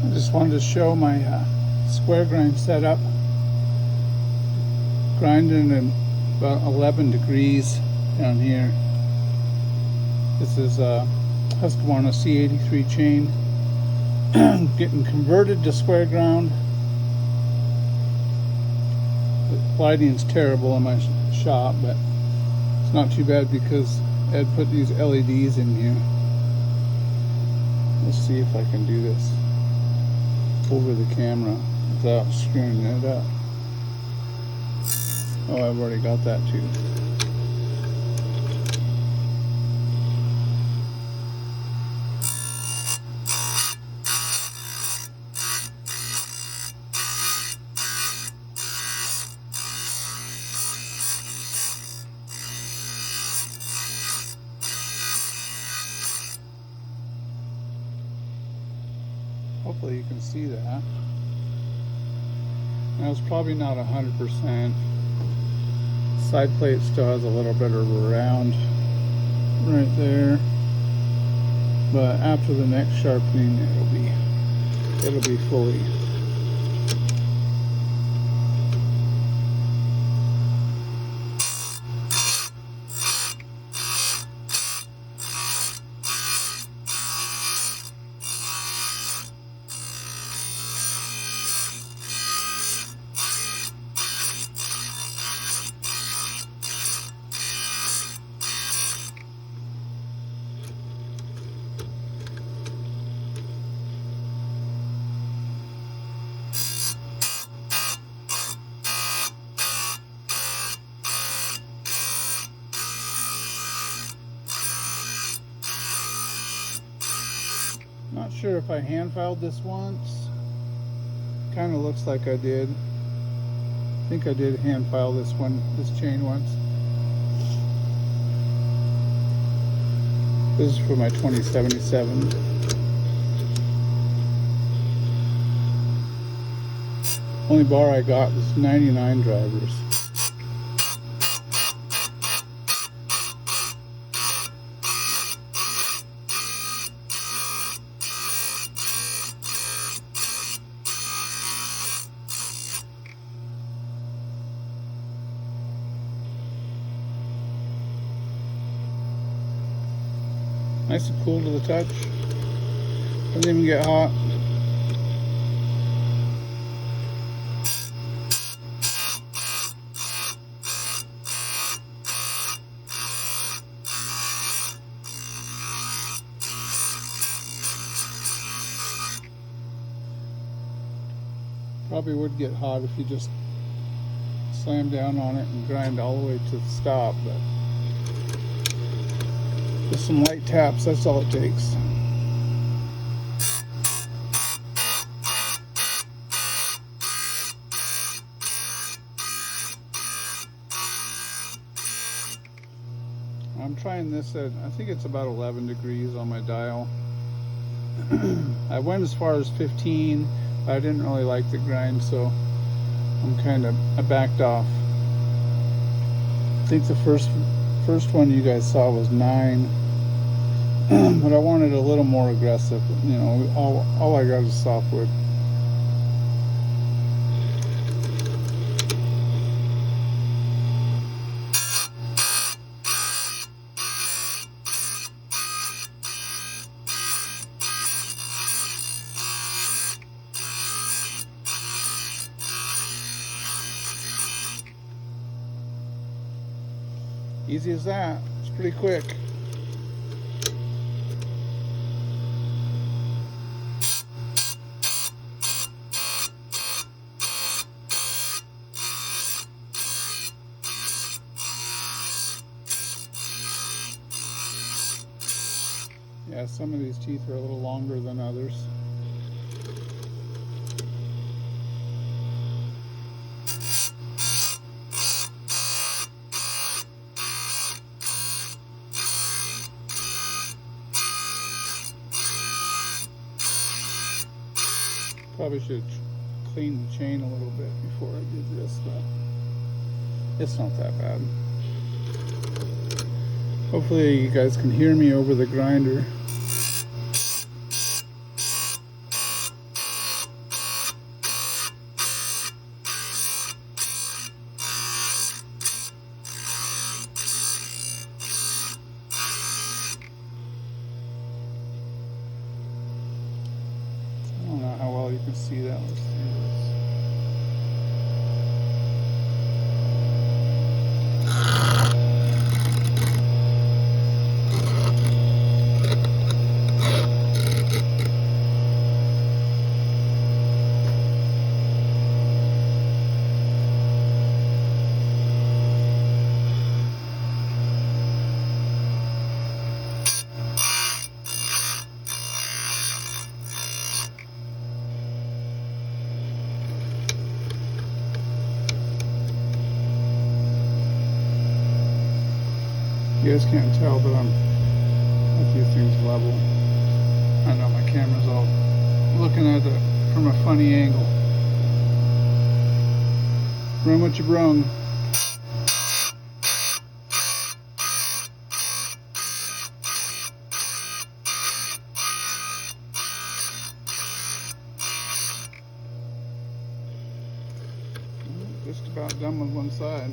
I just wanted to show my square grind setup. Grinding at about 11 degrees down here. This is a Husqvarna C83 chain getting converted to square ground. The lighting's terrible in my shop, but it's not too bad because Ed put these LEDs in here. Let's see if I can do this over the camera without screwing it up. Oh, I've already got that too. Hopefully you can see that. Now it's probably not 100%. Side plate still has a little bit of a round right there, but after the next sharpening it'll be fully. Not sure if I hand filed this once. Kind of looks like I did. I think I did hand file this chain once. This is for my 2077. Only bar I got was 99 drivers. Nice and cool to the touch. Doesn't even get hot. Probably would get hot if you just slam down on it and grind all the way to the stop, but just some light taps, that's all it takes. I'm trying this at, I think it's about 11 degrees on my dial. I went as far as 15, but I didn't really like the grind, so I backed off. I think the first one you guys saw was 9. But I wanted a little more aggressive. You know, all I got is softwood. Easy as that. It's pretty quick. Yeah, some of these teeth are a little longer than others. Probably should clean the chain a little bit before I did this, but it's not that bad. Hopefully you guys can hear me over the grinder. you can see that. Let's do this. You guys can't tell, but I'm a few things level. I know my camera's all looking at it from a funny angle. Run what you brung. Just about done with one side.